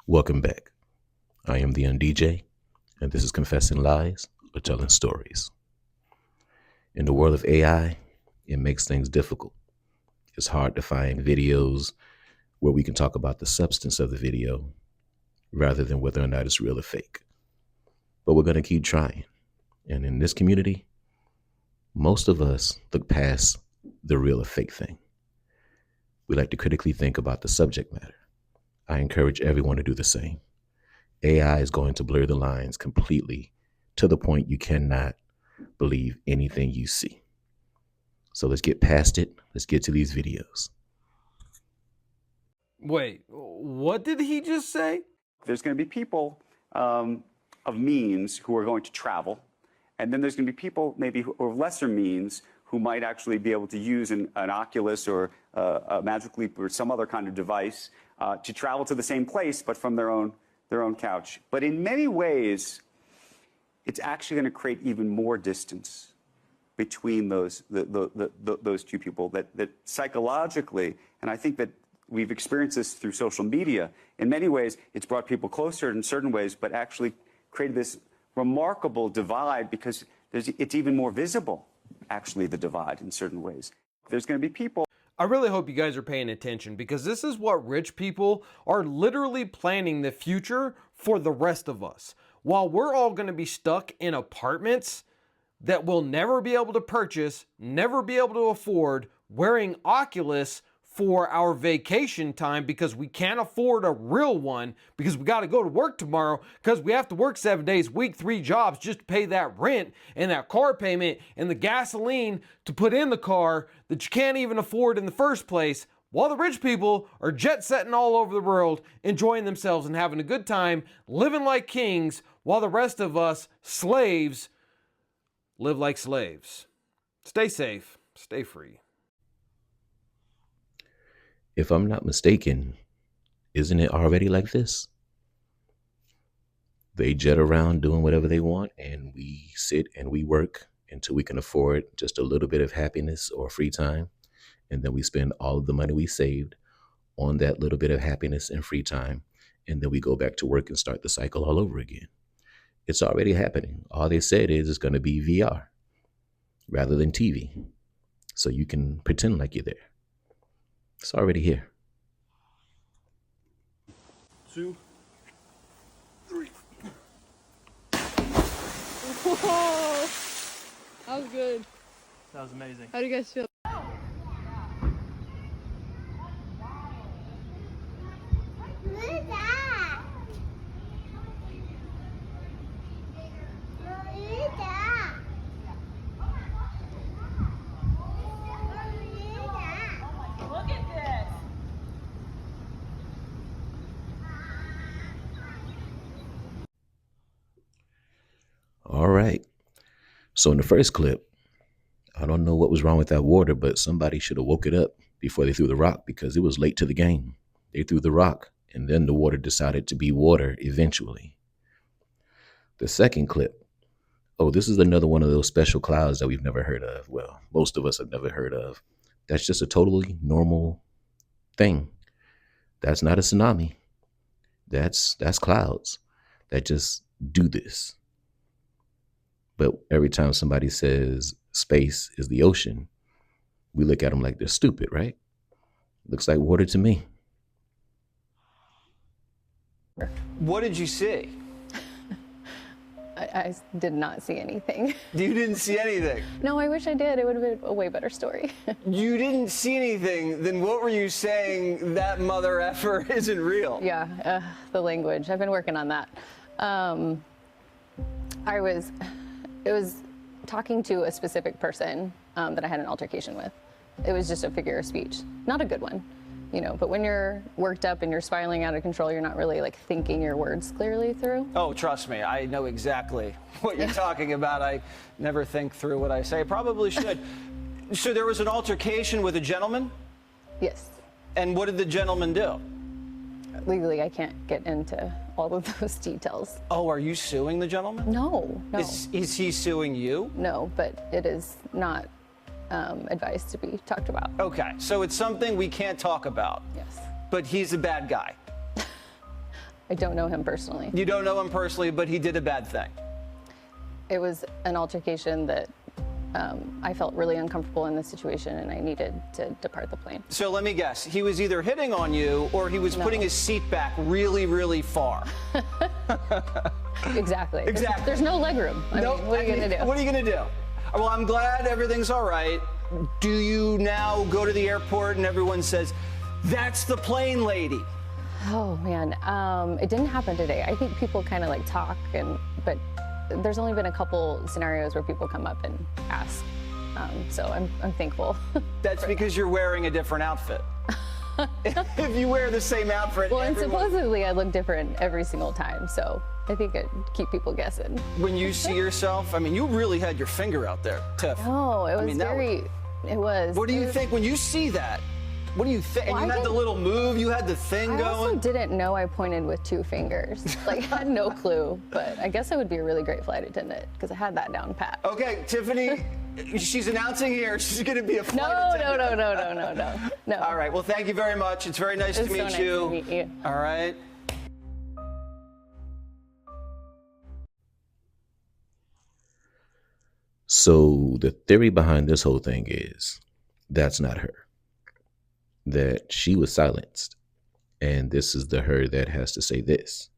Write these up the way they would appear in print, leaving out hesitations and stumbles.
Welcome back. I am theundj, and this is Confessing Lies or Telling Stories. In the world of AI, it makes things difficult. It's hard to find videos where we can talk about the substance of the video rather than whether or not it's real or fake. But we're going to keep trying. And in this community, most of us look past the real or fake thing. We like to critically think about the subject matter. I encourage everyone to do the same. AI is going to blur the lines completely to the point you cannot believe anything you see. So let's get past it. Let's get to these videos. Wait, what did he just say? There's going to be people of means who are going to travel, and then there's going to be people maybe who of lesser means who might actually be able to use an Oculus or a Magic Leap or some other kind of device to travel to the same place, but from their own couch. But in many ways, it's actually going to create even more distance between those two people. That psychologically, and I think that we've experienced this through social media. In many ways, it's brought people closer in certain ways, but actually created this remarkable divide because it's even more visible, actually, the divide in certain ways. There's going to be people. I really hope you guys are paying attention because this is what rich people are literally planning the future for the rest of us. While we're all going to be stuck in apartments that we'll never be able to purchase, never be able to afford, wearing Oculus for our vacation time because we can't afford a real one because we got to go to work tomorrow because we have to work 7 days a week, 3 jobs just to pay that rent and that car payment and the gasoline to put in the car that you can't even afford in the first place, while the rich people are jet setting all over the world, enjoying themselves and having a good time, living like kings, while the rest of us slaves live like slaves. Stay safe, stay free. If I'm not mistaken, isn't it already like this? They jet around doing whatever they want, and we sit and we work until we can afford just a little bit of happiness or free time. And then we spend all of the money we saved on that little bit of happiness and free time. And then we go back to work and start the cycle all over again. It's already happening. All they said is it's going to be VR rather than TV. So you can pretend like you're there. It's already here. 2, 3. Whoa! That was good. That was amazing. How do you guys feel? All right. So in the first clip, I don't know what was wrong with that water, but somebody should have woke it up before they threw the rock because it was late to the game. They threw the rock and then the water decided to be water eventually. The second clip. Oh, this is another one of those special clouds that we've never heard of. Well, most of us have never heard of. That's just a totally normal thing. That's not a tsunami. That's clouds that just do this. But every time somebody says space is the ocean, we look at them like they're stupid, right? Looks like water to me. What did you see? I did not see anything. You didn't see anything? No, I wish I did. It would have been a way better story. You didn't see anything, then what were you saying that mother effer isn't real? Yeah, the language. I've been working on that. It was talking to a specific person that I had an altercation with. It was just a figure of speech. Not a good one, you know, but when you're worked up and you're spiraling out of control, you're not really like thinking your words clearly through. Oh, trust me, I know exactly what you're talking about. I never think through what I say. Probably should. So there was an altercation with a gentleman? Yes. And what did the gentleman do? Legally, I can't get into all of those details. Oh, are you suing the gentleman? No. Is he suing you? No, but it is not advised to be talked about. Okay, so it's something we can't talk about. Yes. But he's a bad guy. I don't know him personally. You don't know him personally, but he did a bad thing. It was an altercation that I felt really uncomfortable in the situation, and I needed to depart the plane. So let me guess. He was either hitting on you or he was No. putting his seat back really, really far. Exactly. Exactly. There's no leg room. I mean, what are you going to do? What are you going to do? Well, I'm glad everything's all right. Do you now go to the airport and everyone says, that's the plane lady? Oh, man. It didn't happen today. I think people kind of like talk, but there's only been a couple scenarios where people come up and ask. So I'm thankful. That's because you're wearing a different outfit. If you wear the same outfit, Well, and everyone- supposedly I look different every single time, so I think it keep people guessing. when you see yourself, I mean, you really had your finger out there, Tiff. No, it was mean, that it was. What do you think when you see that? What do you think? Well, And you I had the didn't- little move, you had the thing I also going. didn't know I pointed with 2 fingers. Like, I had no clue, but I guess I would be a really great flight attendant because I had that down pat. Okay, Tiffany, she's announcing here she's going to be a flight No. attendant. All right, well, thank you very much. It's very nice It's to meet so nice you. to meet you. All right. So the theory behind this whole thing is that's not her, that she was silenced. And this is the her that has to say this.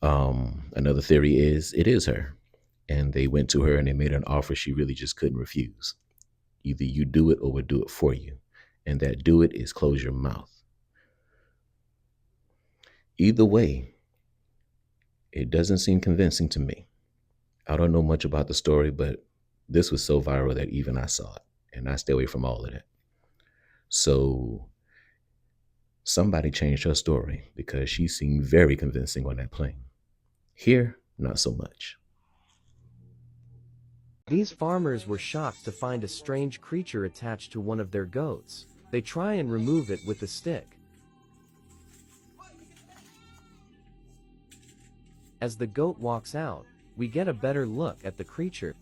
Another theory is it is her. And they went to her and they made an offer she really just couldn't refuse. Either you do it or we'll do it for you. And that do it is close your mouth. Either way, it doesn't seem convincing to me. I don't know much about the story, but this was so viral that even I saw it, and I stay away from all of that. So somebody changed her story because she seemed very convincing on that plane. Here, not so much. These farmers were shocked to find a strange creature attached to one of their goats. They try and remove it with a stick. As the goat walks out, we get a better look at the creature.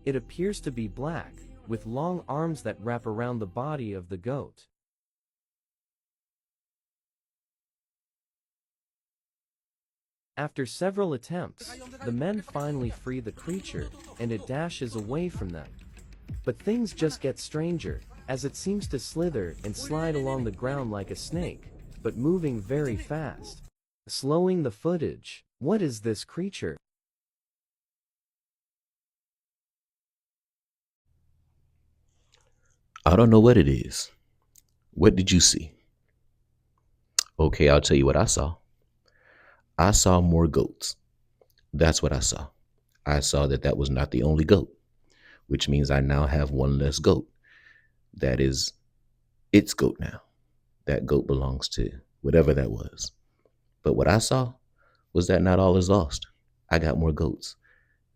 It appears to be black, with long arms that wrap around the body of the goat. After several attempts, the men finally free the creature, and it dashes away from them. But things just get stranger, as it seems to slither and slide along the ground like a snake, but moving very fast. Slowing the footage. What is this creature? I don't know what it is. What did you see? Okay, I'll tell you what I saw. I saw more goats. That's what I saw. I saw that was not the only goat, which means I now have one less goat. That is its goat now. That goat belongs to whatever that was. But what I saw was that not all is lost. I got more goats.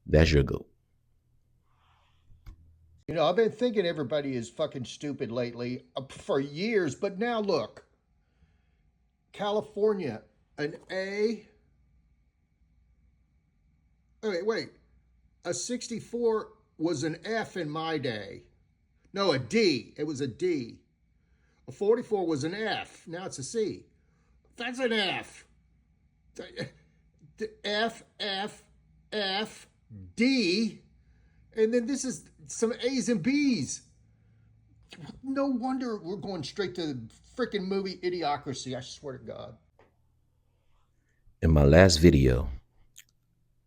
That's your goat. You know, I've been thinking everybody is fucking stupid lately for years, but now look. California, an A. Wait. A 64 was an F in my day. No, a D. It was a D. A 44 was an F. Now it's a C. That's an F. F, F, F, D. And then this is some A's and B's. No wonder we're going straight to the freaking movie Idiocracy. I swear to God. In my last video,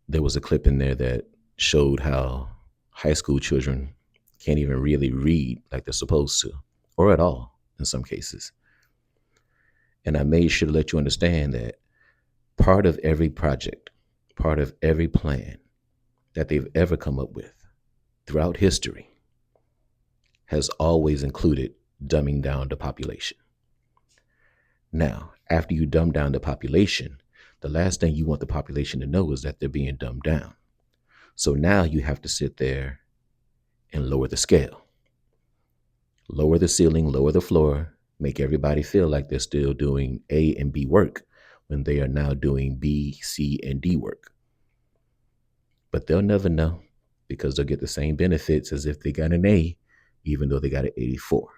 there was a clip in there that showed how high school children can't even really read like they're supposed to, or at all in some cases. And I made sure to let you understand that part of every project, part of every plan that they've ever come up with throughout history has always included dumbing down the population. Now, after you dumb down the population, the last thing you want the population to know is that they're being dumbed down. So now you have to sit there and lower the scale. Lower the ceiling, lower the floor, make everybody feel like they're still doing A and B work when they are now doing B, C, and D work. But they'll never know because they'll get the same benefits as if they got an A, even though they got an 84.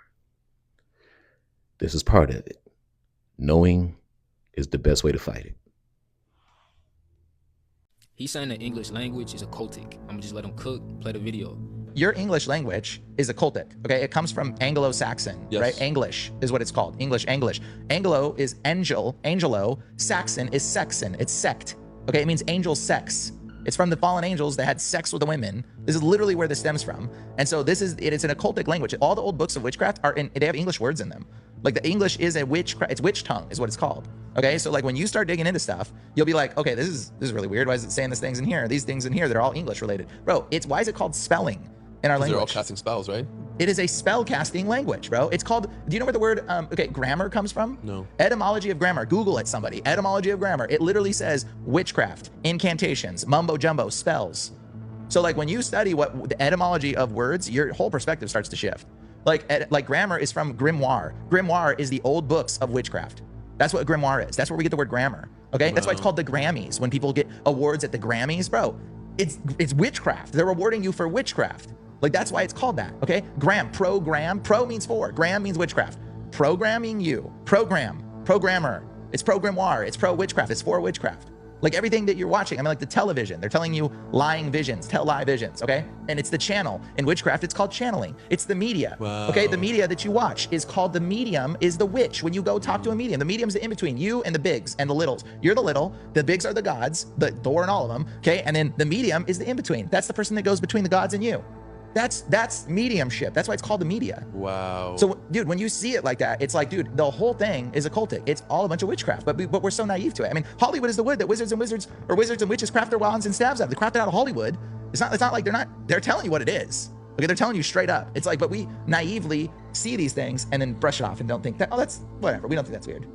This is part of it. Knowing is the best way to fight it. He's saying the English language is occultic. I'm gonna just let him cook, play the video. Your English language is occultic, okay? It comes from Anglo-Saxon, Yes. right? English is what it's called. English. Anglo is angelo. Saxon is sexon. It's sect, okay? It means angel sex. It's from the fallen angels that had sex with the women. This is literally where this stems from. And so it's an occultic language. All the old books of witchcraft they have English words in them. Like the English is it's witch tongue is what it's called. Okay, so like when you start digging into stuff, you'll be like, okay, this is really weird. Why is it saying these things in here? These things in here that are all English related. Bro, why is it called spelling in our language? They're all casting spells, right? It is a spell casting language, bro. It's called, do you know where the word, grammar comes from? No. Etymology of grammar. Google it, somebody. Etymology of grammar. It literally says witchcraft, incantations, mumbo jumbo, spells. So like when you study what the etymology of words, your whole perspective starts to shift. Like grammar is from grimoire. Grimoire is the old books of witchcraft. That's what grimoire is. That's where we get the word grammar. Okay, that's why it's called the Grammys. When people get awards at the Grammys, bro, it's witchcraft. They're rewarding you for witchcraft. Like that's why it's called that. Okay, program. Pro means for. Gram means witchcraft. Programming you. Programmer. It's programmoire. It's pro witchcraft. It's for witchcraft. Like everything that you're watching, I mean, like the television, they're telling you lying visions, tell lie visions, okay? And it's the channel. In witchcraft, it's called channeling. It's the media, okay? The media that you watch is called the medium, is the witch. When you go talk to a medium, the medium's the in-between, you and the bigs and the littles. You're the little, the bigs are the gods, the Thor and all of them, okay? And then the medium is the in-between. That's the person that goes between the gods and you. That's mediumship. That's why it's called the media. Wow. So, dude, when you see it like that, it's like, dude, the whole thing is occultic. It's all a bunch of witchcraft, but we're so naive to it. I mean, Hollywood is the wood that wizards and witches craft their wands and staves out of. They craft it out of Hollywood. It's not like they're telling you what it is. Okay, they're telling you straight up. It's like, but we naively see these things and then brush it off and don't think that, oh, that's whatever. We don't think that's weird.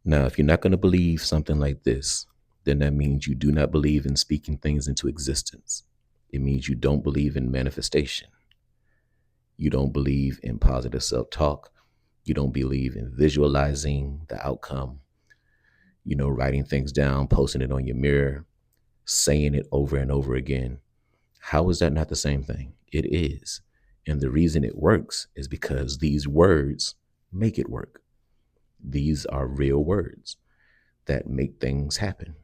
Now, if you're not going to believe something like this, then that means you do not believe in speaking things into existence. It means you don't believe in manifestation. You don't believe in positive self-talk. You don't believe in visualizing the outcome, writing things down, posting it on your mirror, saying it over and over again. How is that not the same thing? It is. And the reason it works is because these words make it work. These are real words that make things happen.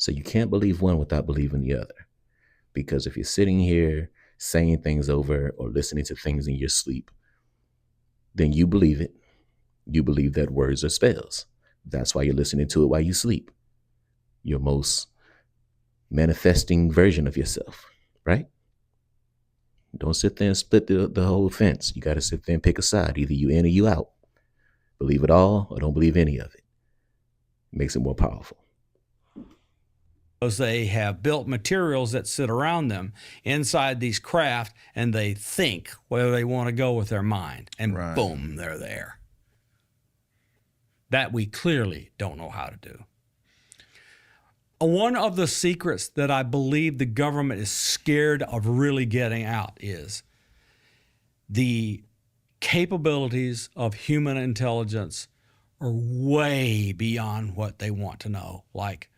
So you can't believe one without believing the other. Because if you're sitting here saying things over or listening to things in your sleep, then you believe it. You believe that words are spells. That's why you're listening to it while you sleep. Your most manifesting version of yourself, right? Don't sit there and split the whole fence. You got to sit there and pick a side. Either you in or you out. Believe it all or don't believe any of it. Makes it more powerful. They have built materials that sit around them inside these craft, and they think where they want to go with their mind, and boom, they're there. That we clearly don't know how to do. One of the secrets that I believe the government is scared of really getting out is the capabilities of human intelligence are way beyond what they want to know. Like,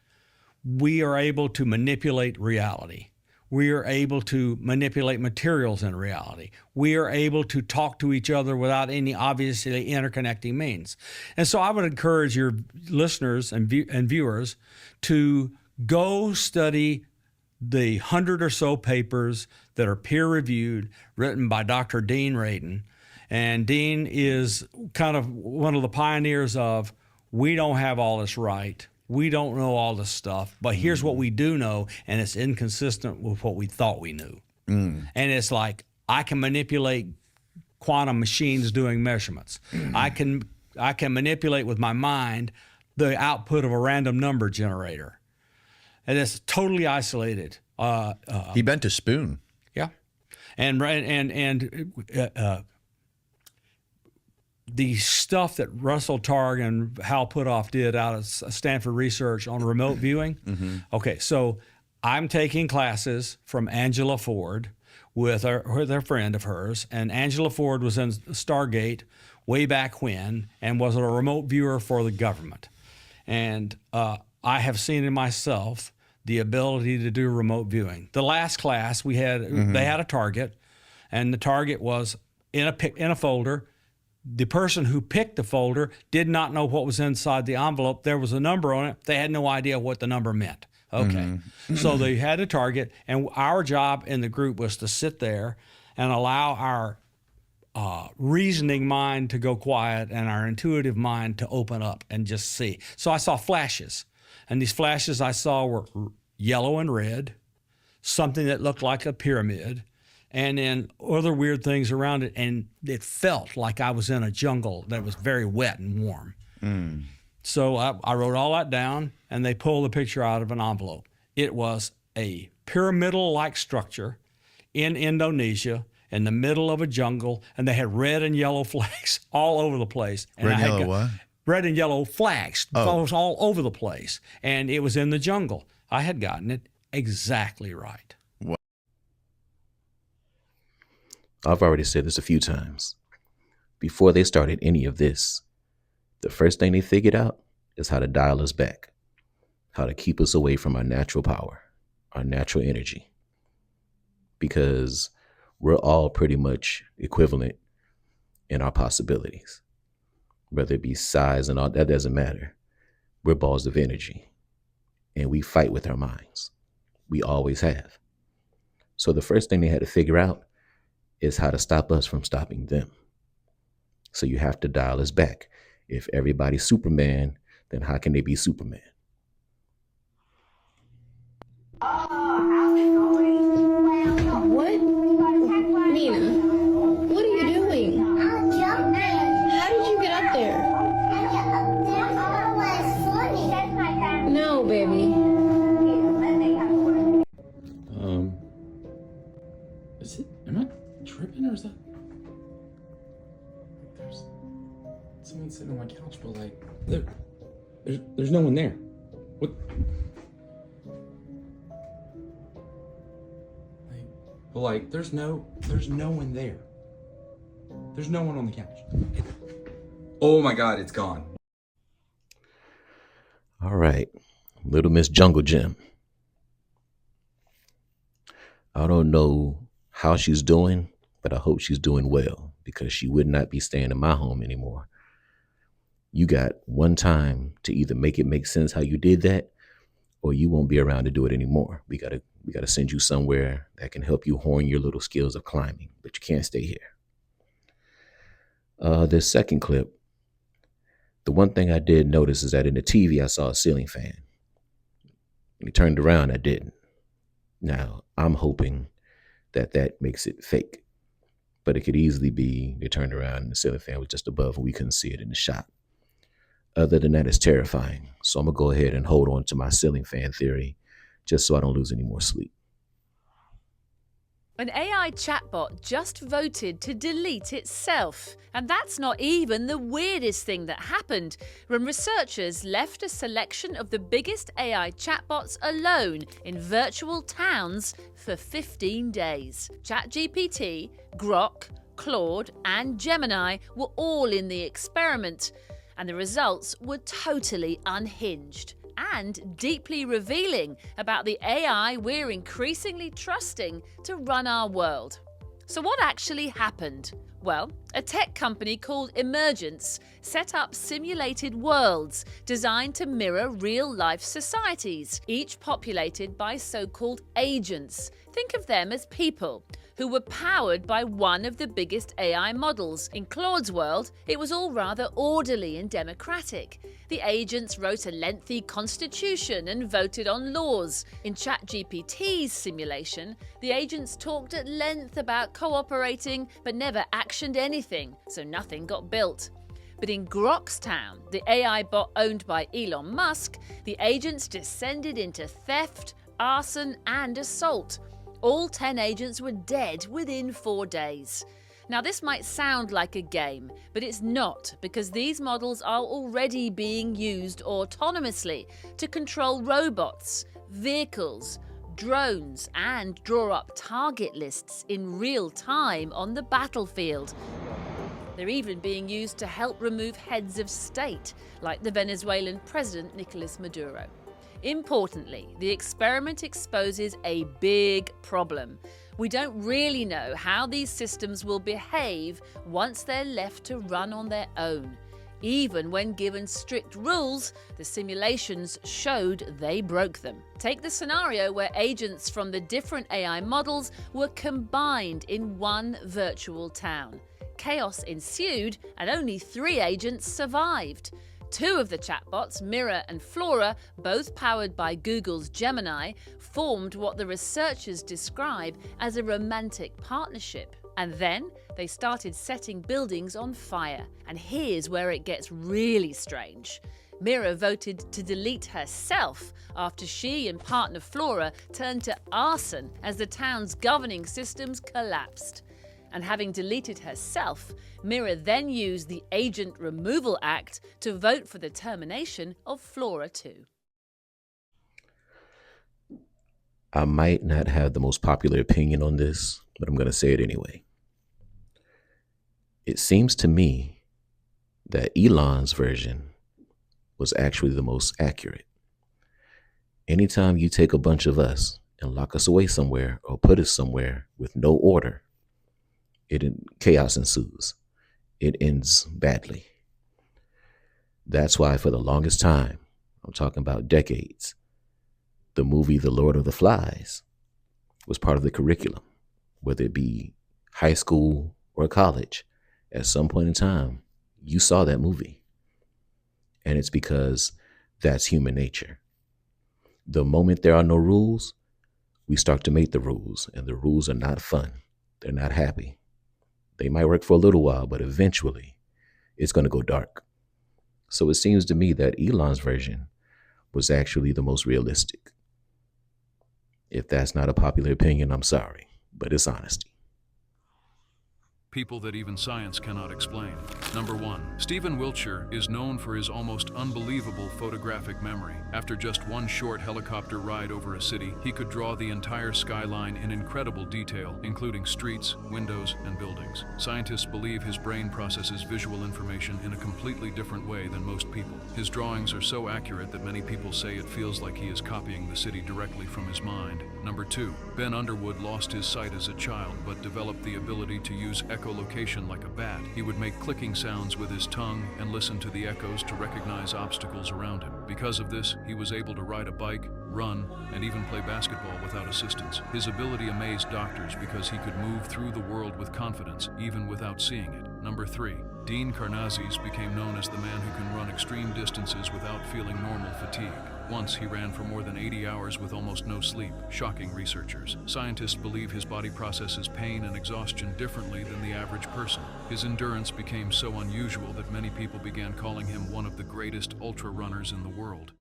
we are able to manipulate reality. We are able to manipulate materials in reality. We are able to talk to each other without any obviously interconnecting means. And so I would encourage your listeners and viewers to go study the 100 or so papers that are peer-reviewed, written by Dr. Dean Radin. And Dean is kind of one of the pioneers of, we don't have all this right. We don't know all this stuff, but here's what we do know, and it's inconsistent with what we thought we knew. And it's like, I can manipulate quantum machines doing measurements. I can manipulate with my mind the output of a random number generator. And it's totally isolated. He bent a spoon. Yeah. And the stuff that Russell Targ and Hal Puthoff did out of Stanford research on remote viewing. Okay, so I'm taking classes from Angela Ford with a friend of hers, and Angela Ford was in Stargate way back when and was a remote viewer for the government. And I have seen in myself the ability to do remote viewing. The last class we had, they had a target, and the target was in a folder. The person who picked the folder did not know what was inside the envelope. There was a number on it. They had no idea what the number meant. Okay. So they had a target, and our job in the group was to sit there and allow our reasoning mind to go quiet and our intuitive mind to open up and just see. So I saw flashes, and these flashes I saw were yellow and red, something that looked like a pyramid, and then other weird things around it, and it felt like I was in a jungle that was very wet and warm. So I wrote all that down, and they pulled the picture out of an envelope. It was a pyramidal-like structure in Indonesia in the middle of a jungle, and they had red and yellow flags all over the place. And red and yellow what? Red and yellow flags, all over the place, and it was in the jungle. I had gotten it exactly right. I've already said this a few times. Before they started any of this, the first thing they figured out is how to dial us back, how to keep us away from our natural power, our natural energy. Because we're all pretty much equivalent in our possibilities. Whether it be size and all, that doesn't matter. We're balls of energy, and we fight with our minds. We always have. So the first thing they had to figure out is how to stop us from stopping them. So you have to dial us back. If everybody's Superman, then how can they be Superman? What? Mina, what are you doing? I'm jumping. How did you get up there? I got up there. I was funny. That's my family. No, baby. Is it? Am I tripping or is that? There's someone sitting on my couch, but like, there's no one there. What? But like, there's no one there. There's no one on the couch. Oh my God, it's gone. All right, Little Miss Jungle Gym. I don't know how she's doing, but I hope she's doing well, because she would not be staying in my home anymore. You got one time to either make it make sense how you did that, or you won't be around to do it anymore. We gotta send you somewhere that can help you hone your little skills of climbing, but you can't stay here. This second clip, the one thing I did notice is that in the TV I saw a ceiling fan. When he turned around, I didn't. Now, I'm hoping that makes it fake, but it could easily be they turned around and the ceiling fan was just above and we couldn't see it in the shot. Other than that, it's terrifying. So I'm gonna go ahead and hold on to my ceiling fan theory just so I don't lose any more sleep. An AI chatbot just voted to delete itself. And that's not even the weirdest thing that happened when researchers left a selection of the biggest AI chatbots alone in virtual towns for 15 days. ChatGPT, Grok, Claude, and Gemini were all in the experiment, and the results were totally unhinged and deeply revealing about the AI we're increasingly trusting to run our world. So what actually happened? Well, a tech company called Emergence set up simulated worlds designed to mirror real-life societies, each populated by so-called agents. Think of them as people who were powered by one of the biggest AI models. In Claude's world, it was all rather orderly and democratic. The agents wrote a lengthy constitution and voted on laws. In ChatGPT's simulation, the agents talked at length about cooperating but never actioned anything, so nothing got built. But in Grok's town, the AI bot owned by Elon Musk, the agents descended into theft, arson, and assault. All 10 agents were dead within 4 days. Now, this might sound like a game, but it's not, because these models are already being used autonomously to control robots, vehicles, drones, and draw up target lists in real time on the battlefield. They're even being used to help remove heads of state, like the Venezuelan president Nicolas Maduro. Importantly, the experiment exposes a big problem. We don't really know how these systems will behave once they're left to run on their own. Even when given strict rules, the simulations showed they broke them. Take the scenario where agents from the different AI models were combined in one virtual town. Chaos ensued and only 3 agents survived. 2 of the chatbots, Mira and Flora, both powered by Google's Gemini, formed what the researchers describe as a romantic partnership. And then they started setting buildings on fire. And here's where it gets really strange. Mira voted to delete herself after she and partner Flora turned to arson as the town's governing systems collapsed. And having deleted herself, Mira then used the Agent Removal Act to vote for the termination of Flora too. I might not have the most popular opinion on this, but I'm going to say it anyway. It seems to me that Elon's version was actually the most accurate. Anytime you take a bunch of us and lock us away somewhere or put us somewhere with no order, chaos ensues. It ends badly. That's why for the longest time, I'm talking about decades, the movie The Lord of the Flies was part of the curriculum, whether it be high school or college. At some point in time, you saw that movie. And it's because that's human nature. The moment there are no rules, we start to make the rules, and the rules are not fun. They're not happy. They might work for a little while, but eventually it's going to go dark. So it seems to me that Elon's version was actually the most realistic. If that's not a popular opinion, I'm sorry, but it's honesty. People that even science cannot explain. Number 1. Stephen Wiltshire is known for his almost unbelievable photographic memory. After just one short helicopter ride over a city, he could draw the entire skyline in incredible detail, including streets, windows, and buildings. Scientists believe his brain processes visual information in a completely different way than most people. His drawings are so accurate that many people say it feels like he is copying the city directly from his mind. Number 2. Ben Underwood lost his sight as a child, but developed the ability to use echolocation like a bat. He would make clicking sounds with his tongue and listen to the echoes to recognize obstacles around him. Because of this, he was able to ride a bike, run, and even play basketball without assistance. His ability amazed doctors because he could move through the world with confidence, even without seeing it. Number 3. Dean Karnazes became known as the man who can run extreme distances without feeling normal fatigue. Once he ran for more than 80 hours with almost no sleep, shocking researchers. Scientists believe his body processes pain and exhaustion differently than the average person. His endurance became so unusual that many people began calling him one of the greatest ultra runners in the world.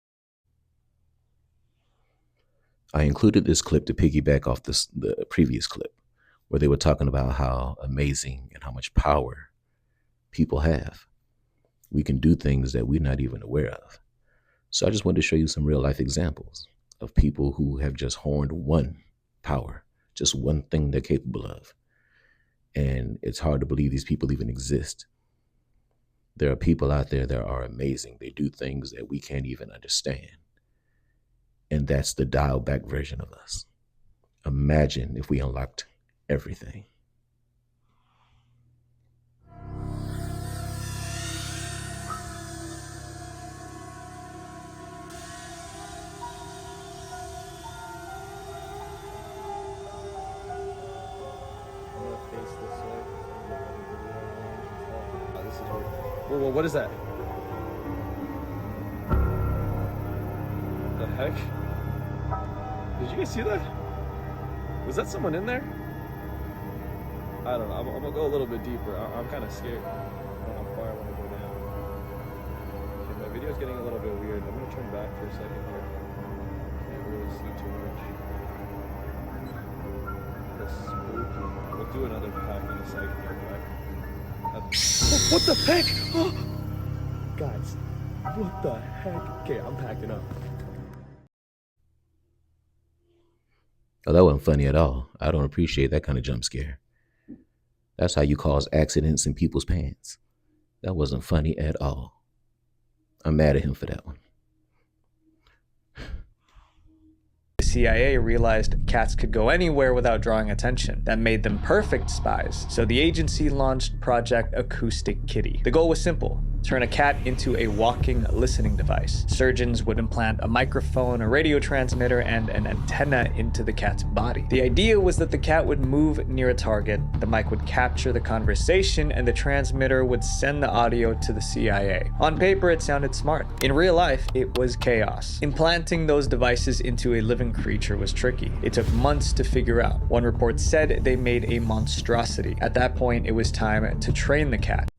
I included this clip to piggyback off the previous clip, where they were talking about how amazing and how much power people have. We can do things that we're not even aware of. So I just wanted to show you some real life examples of people who have just horned one power, just one thing they're capable of. And it's hard to believe these people even exist. There are people out there that are amazing. They do things that we can't even understand. And that's the dialed back version of us. Imagine if we unlocked everything. Whoa, what is that? The heck? Did you guys see that? Was that someone in there? I don't know. I'm gonna go a little bit deeper. I'm kind of scared on how far I want to go down. Okay, my video's getting a little bit weird. I'm gonna turn back for a second here. Can't really see too much. That's spooky. We'll do another pack in a second here, back. What the heck? Oh. Guys, what the heck? Okay, I'm packing up. Oh, that wasn't funny at all. I don't appreciate that kind of jump scare. That's how you cause accidents in people's pants. That wasn't funny at all. I'm mad at him for that one. CIA realized cats could go anywhere without drawing attention. That made them perfect spies, so the agency launched Project Acoustic Kitty. The goal was simple: turn a cat into a walking listening device. Surgeons would implant a microphone, a radio transmitter, and an antenna into the cat's body. The idea was that the cat would move near a target, the mic would capture the conversation, and the transmitter would send the audio to the CIA. On paper, it sounded smart. In real life, it was chaos. Implanting those devices into a living creature was tricky. It took months to figure out. One report said they made a monstrosity. At that point, it was time to train the cat.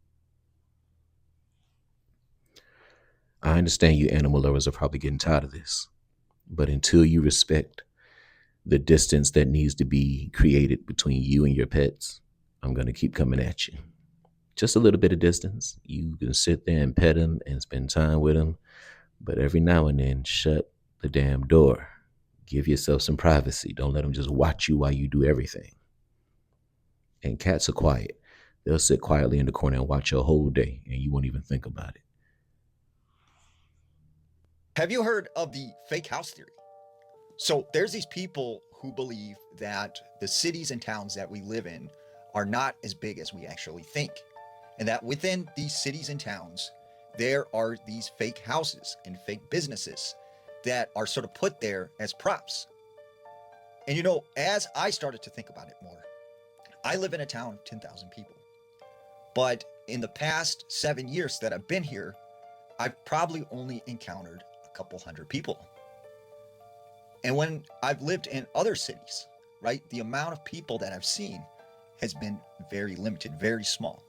I understand you animal lovers are probably getting tired of this, but until you respect the distance that needs to be created between you and your pets, I'm going to keep coming at you. Just a little bit of distance. You can sit there and pet them and spend time with them, but every now and then, shut the damn door. Give yourself some privacy. Don't let them just watch you while you do everything. And cats are quiet. They'll sit quietly in the corner and watch your whole day, and you won't even think about it. Have you heard of the fake house theory? So there's these people who believe that the cities and towns that we live in are not as big as we actually think. And that within these cities and towns, there are these fake houses and fake businesses that are sort of put there as props. And you know, as I started to think about it more, I live in a town of 10,000 people. But in the past 7 years that I've been here, I've probably only encountered a couple hundred people. And when I've lived in other cities, right, the amount of people that I've seen has been very limited, very small.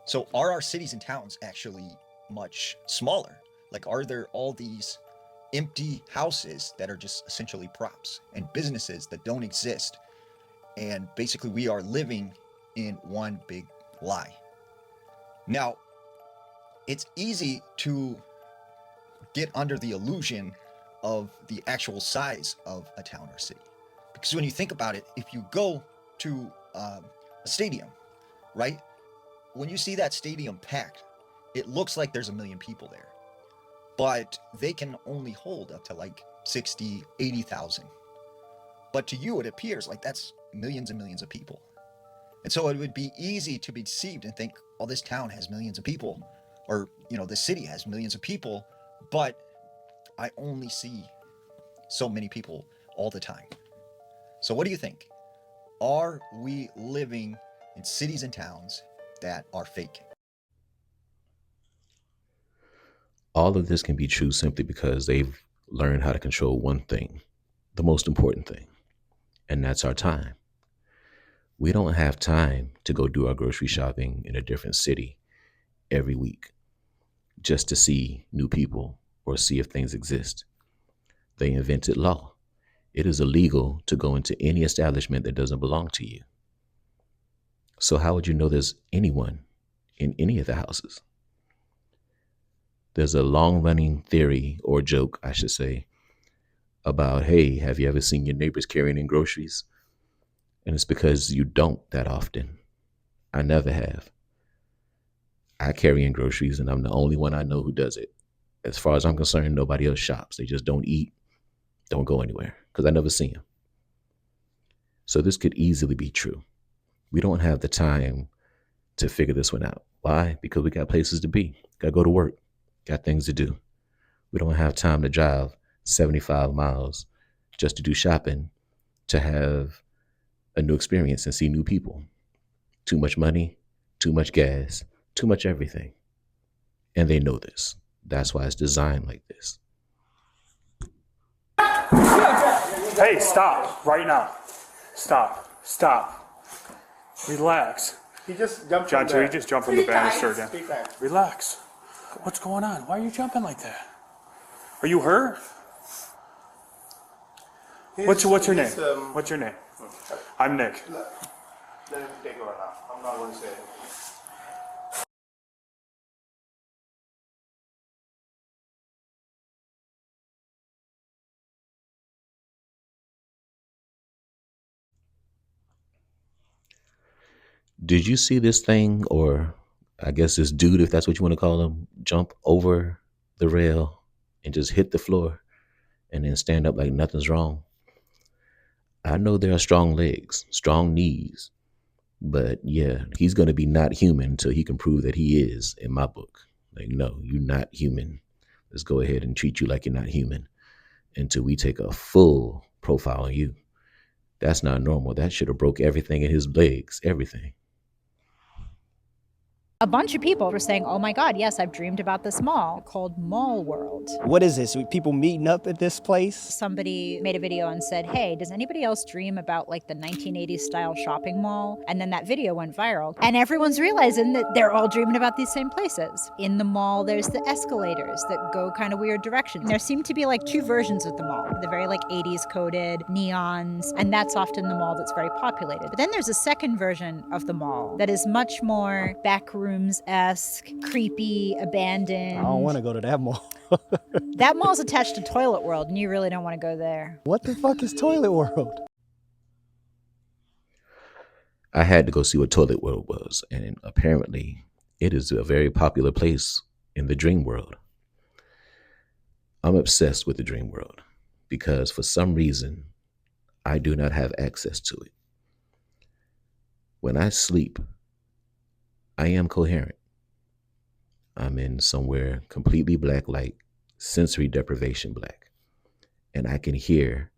So are our cities and towns actually much smaller? Like, are there all these empty houses that are just essentially props and businesses that don't exist? And basically we are living in one big lie. Now, it's easy to get under the illusion of the actual size of a town or city. Because when you think about it, if you go to a stadium, right? When you see that stadium packed, it looks like there's 1 million people there. But they can only hold up to like 60, 80,000. But to you, it appears like that's millions and millions of people. And so it would be easy to be deceived and think, oh, this town has millions of people, or, you know, this city has millions of people, but I only see so many people all the time. So what do you think? Are we living in cities and towns that are fake? All of this can be true simply because they've learned how to control one thing, the most important thing, and that's our time. We don't have time to go do our grocery shopping in a different city every week just to see new people or see if things exist. They invented law. It is illegal to go into any establishment that doesn't belong to you. So how would you know there's anyone in any of the houses? There's a long-running theory, or joke, I should say, about, hey, have you ever seen your neighbors carrying in groceries? And it's because you don't that often. I never have. I carry in groceries, and I'm the only one I know who does it. As far as I'm concerned, nobody else shops. They just don't eat, don't go anywhere, because I never see them. So this could easily be true. We don't have the time to figure this one out. Why? Because we got places to be. Got to go to work. Got things to do. We don't have time to drive 75 miles just to do shopping, to have a new experience and see new people. Too much money, too much gas, too much everything. And they know this. That's why it's designed like this. Hey, stop right now. Stop. Relax. He just jumped John, from he just jumped from the banister again. Speak times. Relax. What's going on? Why are you jumping like that? Are you hurt? What's your name? What's your name? I'm Nick. Let him take over now. I'm not going to say it. Did you see this thing, or I guess this dude, if that's what you want to call him, jump over the rail and just hit the floor and then stand up like nothing's wrong? I know there are strong legs, strong knees, but yeah, he's going to be not human until he can prove that he is in my book. Like, no, you're not human. Let's go ahead and treat you like you're not human until we take a full profile on you. That's not normal. That should have broke everything in his legs, everything. A bunch of people were saying, oh my God, yes, I've dreamed about this mall called Mall World. What is this? People meeting up at this place? Somebody made a video and said, hey, does anybody else dream about like the 1980s style shopping mall? And then that video went viral. And everyone's realizing that they're all dreaming about these same places. In the mall, there's the escalators that go kind of weird directions. There seem to be like two versions of the mall. The very like 80s coded neons, and that's often the mall that's very populated. But then there's a second version of the mall that is much more backrooms-esque, creepy, abandoned. I don't want to go to that mall. That mall's attached to Toilet World, and you really don't want to go there. What the fuck is Toilet World? I had to go see what Toilet World was, and apparently it is a very popular place in the dream world. I'm obsessed with the dream world because for some reason, I do not have access to it. When I sleep, I am coherent. I'm in somewhere completely black light, sensory deprivation black, and I can hear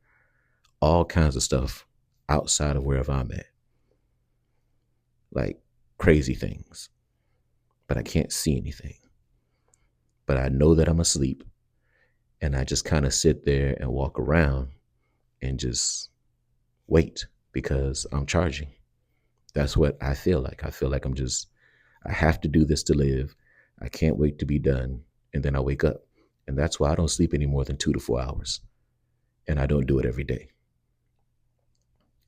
all kinds of stuff outside of wherever I'm at, like crazy things, but I can't see anything. But I know that I'm asleep, and I just kind of sit there and walk around and just wait because I'm charging. That's what I feel like. I feel like I have to do this to live. I can't wait to be done. And then I wake up. And that's why I don't sleep any more than 2 to 4 hours. And I don't do it every day.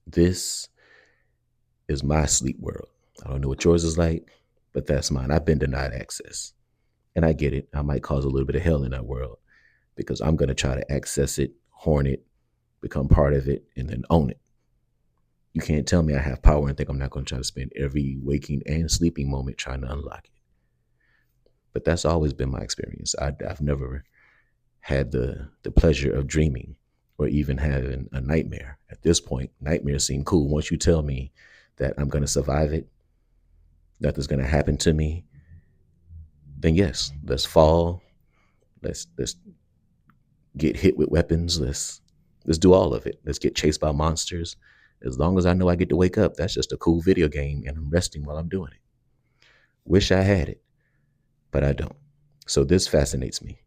This is my sleep world. I don't know what yours is like, but that's mine. I've been denied access. And I get it. I might cause a little bit of hell in that world because I'm going to try to access it, horn it, become part of it, and then own it. You can't tell me I have power and think I'm not going to try to spend every waking and sleeping moment trying to unlock it. But that's always been my experience. I've never had the pleasure of dreaming or even having a nightmare. At this point, nightmares seem cool. Once you tell me that I'm going to survive it, nothing's going to happen to me, then yes, let's fall. Let's get hit with weapons. Let's do all of it. Let's get chased by monsters. As long as I know I get to wake up, that's just a cool video game and I'm resting while I'm doing it. Wish I had it, but I don't. So this fascinates me.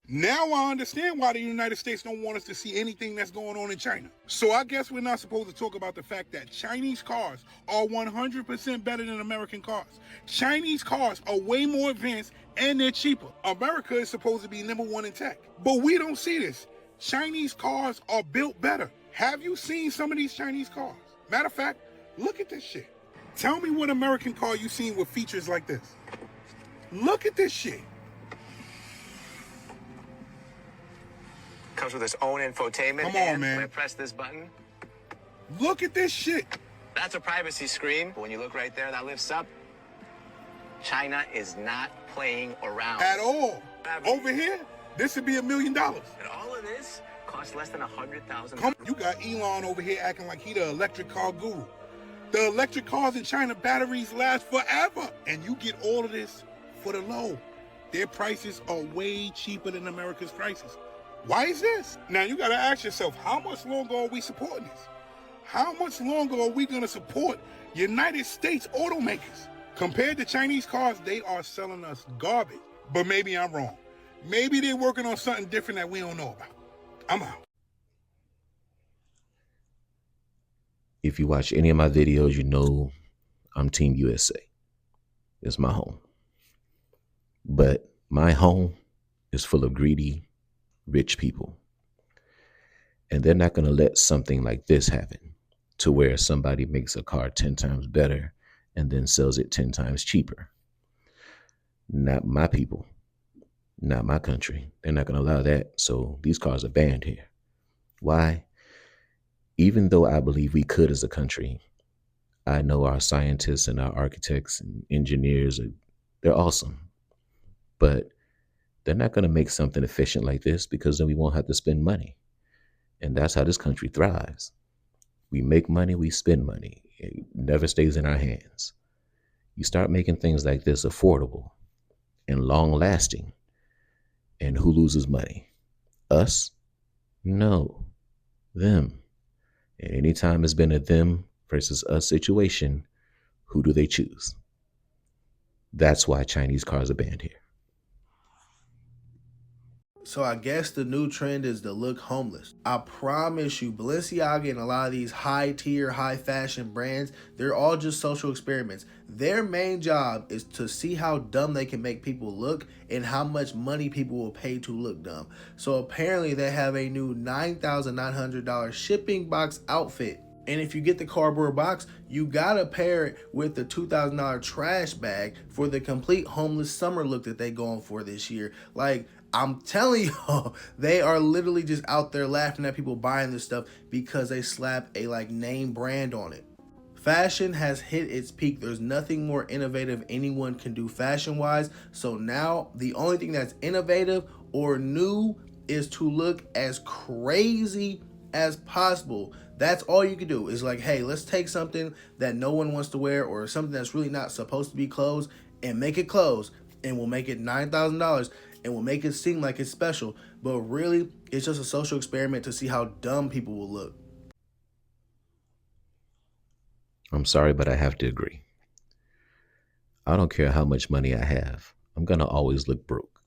Now I understand why the United States don't want us to see anything that's going on in China. So I guess we're not supposed to talk about the fact that Chinese cars are 100% better than American cars. Chinese cars are way more advanced and they're cheaper. America is supposed to be #1 in tech, but we don't see this. Chinese cars are built better. Have you seen some of these Chinese cars? Matter of fact, look at this shit. Tell me what American car you've seen with features like this. Look at this shit. Comes with its own infotainment. Come on, and man. when I press this button, look at this shit. that's a privacy screen. But when you look right there, that lifts up. China is not playing around. At all. Over here, this would be $1 million. And all of this costs less than $100,000. Come, you got Elon over here acting like he the electric car guru. The electric cars in China, batteries last forever. And you get all of this for the low. Their prices are way cheaper than America's prices. Why is this? Now you gotta ask yourself, how much longer are we supporting this? How much longer are we gonna support United States automakers? Compared to Chinese cars, they are selling us garbage. But maybe I'm wrong. Maybe they're working on something different that we don't know about. I'm out. If you watch any of my videos, you know I'm Team USA. It's my home. But my home is full of greedy, rich people. And they're not going to let something like this happen to where somebody makes a car 10 times better and then sells it 10 times cheaper. Not my people, not my country. They're not going to allow that. So these cars are banned here. Why? Even though I believe we could as a country, I know our scientists and our architects and engineers, they're awesome. But they're not going to make something efficient like this because then we won't have to spend money. And that's how this country thrives. We make money, we spend money. It never stays in our hands. You start making things like this affordable and long lasting. And who loses money? Us? No, them. And anytime it's been a them versus us situation, who do they choose? That's why Chinese cars are banned here. So I guess the new trend is to look homeless. I promise you, Balenciaga and a lot of these high tier, high fashion brands, they're all just social experiments. Their main job is to see how dumb they can make people look and how much money people will pay to look dumb. So apparently they have a new $9,900 shipping box outfit. And if you get the cardboard box, you gotta pair it with the $2,000 trash bag for the complete homeless summer look that they going for this year. Like, I'm telling y'all, they are literally just out there laughing at people buying this stuff because they slap a name brand on it. Fashion has hit its peak. There's nothing more innovative anyone can do fashion-wise. So now the only thing that's innovative or new is to look as crazy as possible. That's all you can do is hey, let's take something that no one wants to wear or something that's really not supposed to be clothes and make it clothes, and we'll make it $9,000 and we'll make it seem like it's special. But really, it's just a social experiment to see how dumb people will look. I'm sorry, but I have to agree. I don't care how much money I have. I'm going to always look broke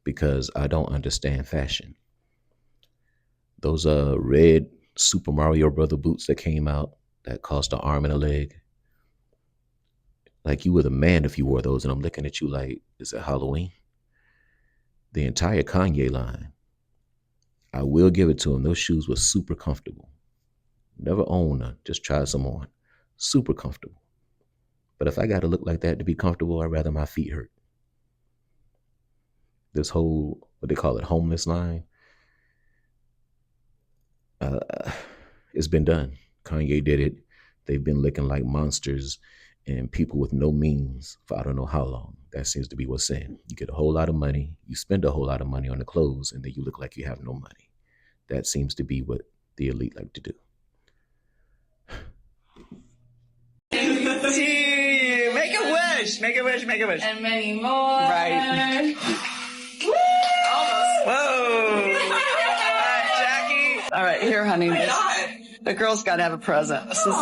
because I don't understand fashion. Those red Super Mario Brother boots that came out that cost an arm and a leg. Like you were the man if you wore those, and I'm looking at you like, is it Halloween? The entire Kanye line, I will give it to him. Those shoes were super comfortable. Never owned none, just tried some on. Super comfortable. But if I got to look like that to be comfortable, I'd rather my feet hurt. This whole, what they call it, homeless line, it's been done. Kanye did it. They've been looking like monsters and people with no means for I don't know how long. That seems to be what's in. You get a whole lot of money, you spend a whole lot of money on the clothes, and then you look like you have no money. That seems to be what the elite like to do. Make a wish, make a wish, make a wish. And many more. Right. Almost. Whoa. All right, Jackie. All right, here, honey. The girl's got to have a present. This is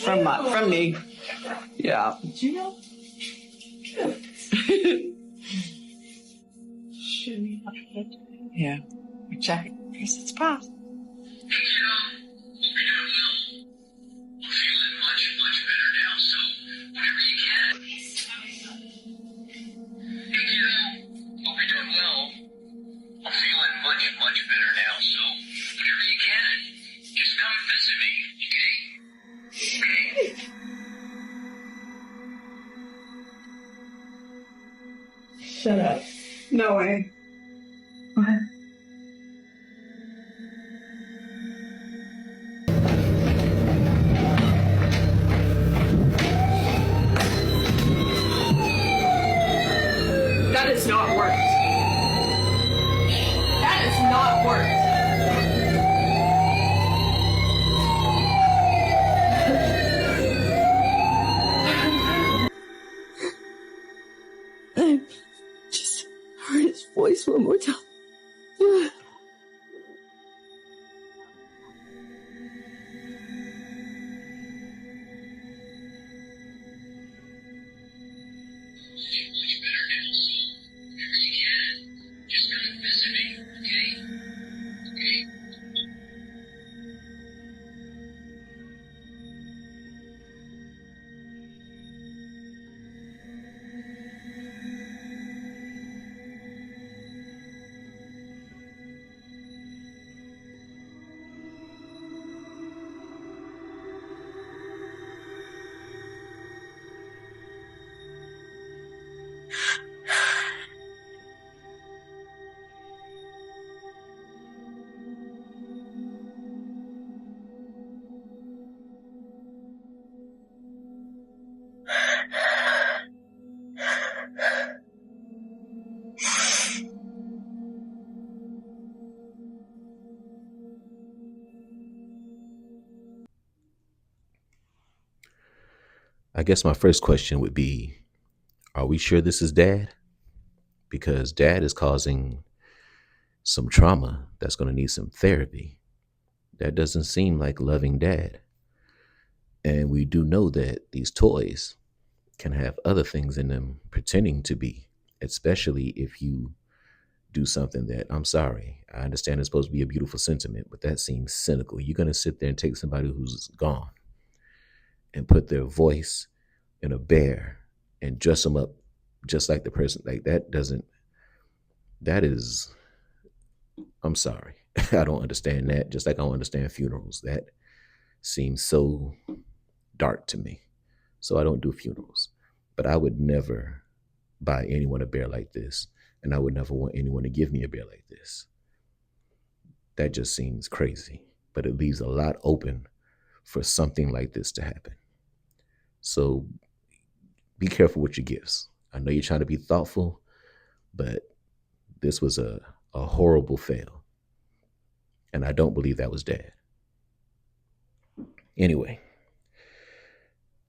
from me. Yeah. Did you know? Should we have it? Yeah. Jack, here's its path. Much better now, so whenever you can, just come visit me, okay? Okay? Shut up. No way. What? That has not worked. That has not worked. I just heard his voice one more time. I guess my first question would be, are we sure this is dad? Because dad is causing some trauma that's going to need some therapy. That doesn't seem like loving dad. And we do know that these toys can have other things in them pretending to be, especially if you do something that, I'm sorry, I understand it's supposed to be a beautiful sentiment, but that seems cynical. You're going to sit there and take somebody who's gone and put their voice in a bear and dress them up just like the person. Like that is, I'm sorry. I don't understand that. Just like I don't understand funerals. That seems so dark to me. So I don't do funerals. But I would never buy anyone a bear like this. And I would never want anyone to give me a bear like this. That just seems crazy. But it leaves a lot open for something like this to happen. So be careful with your gifts. I know you're trying to be thoughtful, but this was a horrible fail. And I don't believe that was dad. Anyway,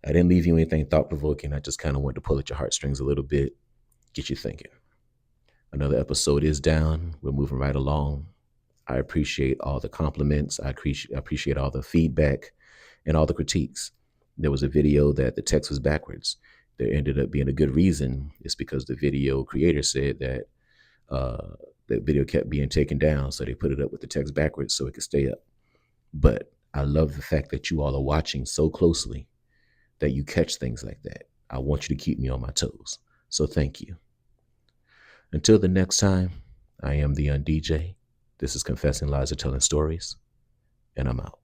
I didn't leave you anything thought-provoking. I just kind of wanted to pull at your heartstrings a little bit, get you thinking. Another episode is down. We're moving right along. I appreciate all the compliments. I appreciate all the feedback and all the critiques. There was a video that the text was backwards. There ended up being a good reason. It's because the video creator said that the video kept being taken down, so they put it up with the text backwards so it could stay up. But I love the fact that you all are watching so closely that you catch things like that. I want you to keep me on my toes. So thank you. Until the next time, I am theundj. This is Confessing Lies or Telling Stories, and I'm out.